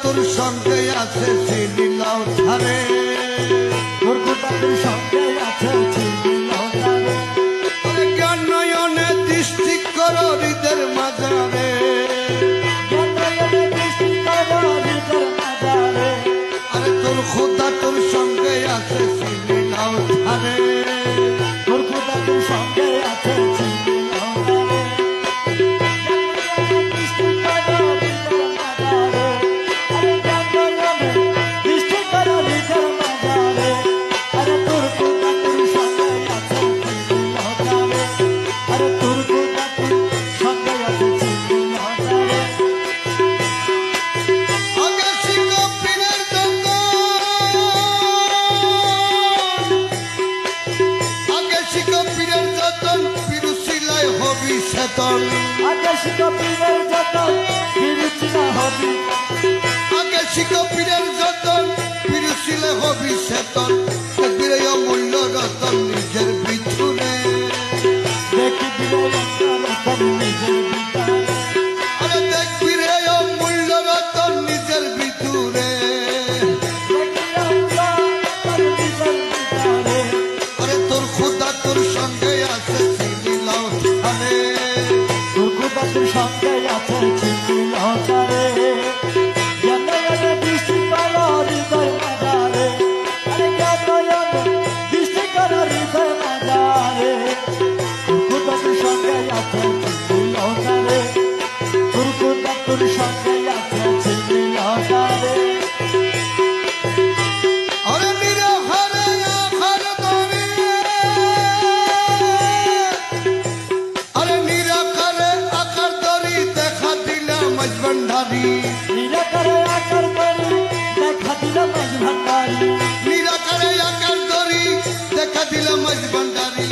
তোর সঙ্গে আছে চিনিলাও ধারে, দুর্গতা তোর সঙ্গে আছে চিনিলাও ধারে। আরে জ্ঞান নয়নে দৃষ্টি করো হৃদের মাঝারে, জ্ঞান নয়নে দৃষ্টি করো হৃদের মাঝারে। আরে তোর খোদা তোর সঙ্গে আছে চিনিলাও ধারে, দুর্গতা তোর সঙ্গে আছে চিনিলাও ধারে। দৃষ্টি করো হৃদের মাঝারে, আরে জ্ঞান নয়নে দৃষ্টি করো হৃদের মাঝারে। আরে দুর্গতা তোর সঙ্গে আছে চিনিলাও ধারে, আরে দুর্গতা তোর সঙ্গে আছে চিনিলাও ধারে। আগে শিখো পীরের দোকান, আগে শিখো পীরের যতন, পিরুশিলায় হবি সেতন, আগে শিখো পীরের যতন, পিরুশিলা হবি। আগে শিখো পীরের যতন, পিরুশিলে হবি সেতন, দেখবি অমূল্য রতন নিজের ভিতরে, দেখবি রতন নিজের ভিতরে। আরে দেখবি রে অমূল্য রতন নিজের ভিতরে, দেখবি রতন নিজের ভিতরে। আরে তোর খোদা তোর সঙ্গে আছে চিনিলাও ধারে, দুর্গতা তোর সঙ্গে আছে চিনিলাও ধারে। জ্ঞান নয়নে দৃষ্টি করো হৃদয় মাঝারে, আরে জ্ঞান নয়নে দৃষ্টি করো হৃদয় মাঝারে। দুর্গতা তোর সঙ্গে আছে চিনিলাও ধারে, দুর্গতা তোর সঙ্গে আছে চিনিলাও ধারে। আরে নিরাহারে আহার ধরে, আরে নিরাকারে আকার ধরি দেখা দিলাম মজবন্ধারি, নিরাকারে আকার করি দেখা দিলাম মাঝ ভান্ডারি। নিরাকারে আকার ধরি দেখা দিলাম মজবন্ধারি,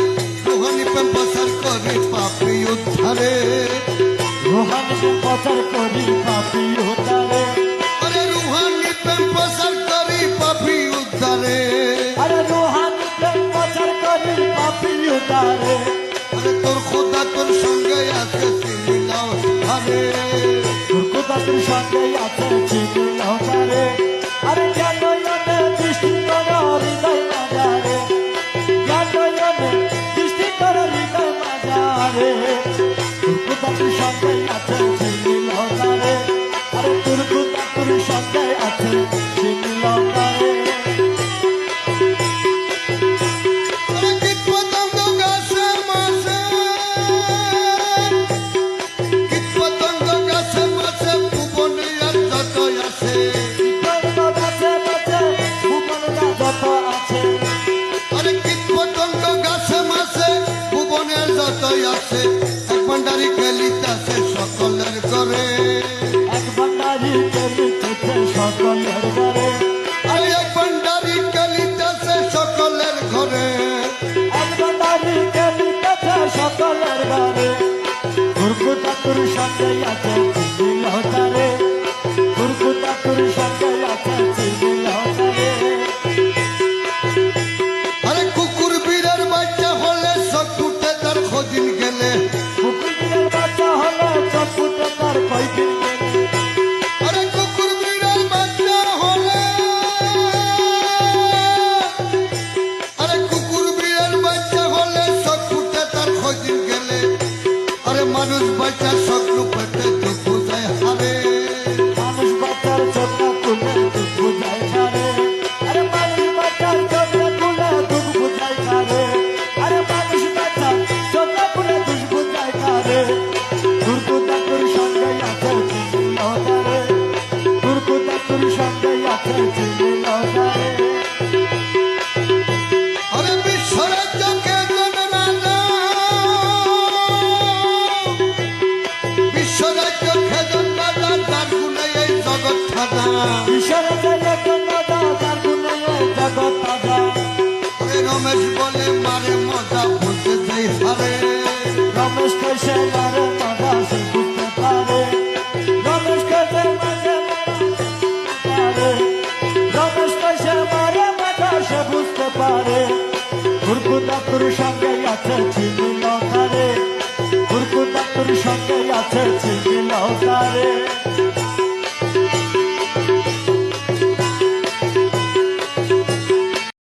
রোহানি প্রেম প্রসার করে পাপি উদ্ধারে, রোহানিকে প্রচার করি পাপি উদ্ধারে। আরে রুহানি প্রেম প্রসার করি পাপি উদ্ধারে, আরে রোহানিকে প্রচার করি পাপি উদ্ধারে। আরে তোর খোদা তোর সঙ্গে আছে চিনিলাও ধারে, দুর্গতা তোর সঙ্গে আছে চিনিলাও ধারে। আরে জ্ঞান নয়নে দৃষ্টি করো হৃদয় মাঝারে, জ্ঞান নয়নে দৃষ্টি করো হৃদয় মাঝারে। দুর্গতা তোর সঙ্গে আছে চিনিলাও ধারে, আরে দুর্গতা তোর সঙ্গে আছে চিনিলাও ধারে। আরে কীট পতঙ্গ গাছে মাছে, কীট পতঙ্গ গাছে মাছে ভুবনে আর যত আছে, আরে কীট পতঙ্গ গাছে মাছে ভুবনে যত আছে, এক ভান্ডারি খেলিতাছে সকলের ঘরে, আরে এক ভান্ডারি খেলিতাছে সকলের ঘরে, তোর সঙ্গে আছে চিনিলাও ধারে, দুর্গতা তোর সঙ্গে আছে চিনিলাও ধারে। আরে কুকুর বীরের বাচ্চা হলে সকুটে তার খোঁজিন গেলে, কুকুরের বাচ্চা হলে চটপুটে তার কয়দিন গেলে। আরে কুকুর বীরের বাচ্চা হলে, আরে কুকুর বীরের বাচ্চা হলে সকুটে তার খোঁজিন গেলে, আরে মানুষ বাচ্চা সকলু পেটে দুঃখ যায় হারে, মানুষ বাচ্চার চোখে তুলে দুঃখ বুঝাই পারে, আরে মানুষ বাচ্চার চোখে তুলে দুঃখ বুঝাই পারে, আরে মানুষ বাচ্চার চোখে তুলে দুঃখ বুঝাই পারে। দুর্গতা তোর সঙ্গে আছে চিনিলাও ধারে, দুর্গতা তোর সঙ্গে আছে চিনিলাও ধারে। আরে বিশ্বরাজ্য কে জন রাজা, বিশ্বরাজ্য খেজন রাজা তার গুণে এই জগৎ খাজা, ঈশ্বরে জগৎ দাদা তার গুণে জগৎ দাদা। আরে রমেশ বলে মারে মজা বুঝতে যাই হারে, রমেশ কইছে মারে দাদা সে বুঝতে পারে, রমেশ কইছে মাঝে পারে, রমেশ কইছে মারে মাথা সে বুঝতে পারে। দুর্গতা তোর সঙ্গে আছে চিনিলাও ধারে, দুর্গতা তোর সঙ্গে আছে চিনিলাও ধারে।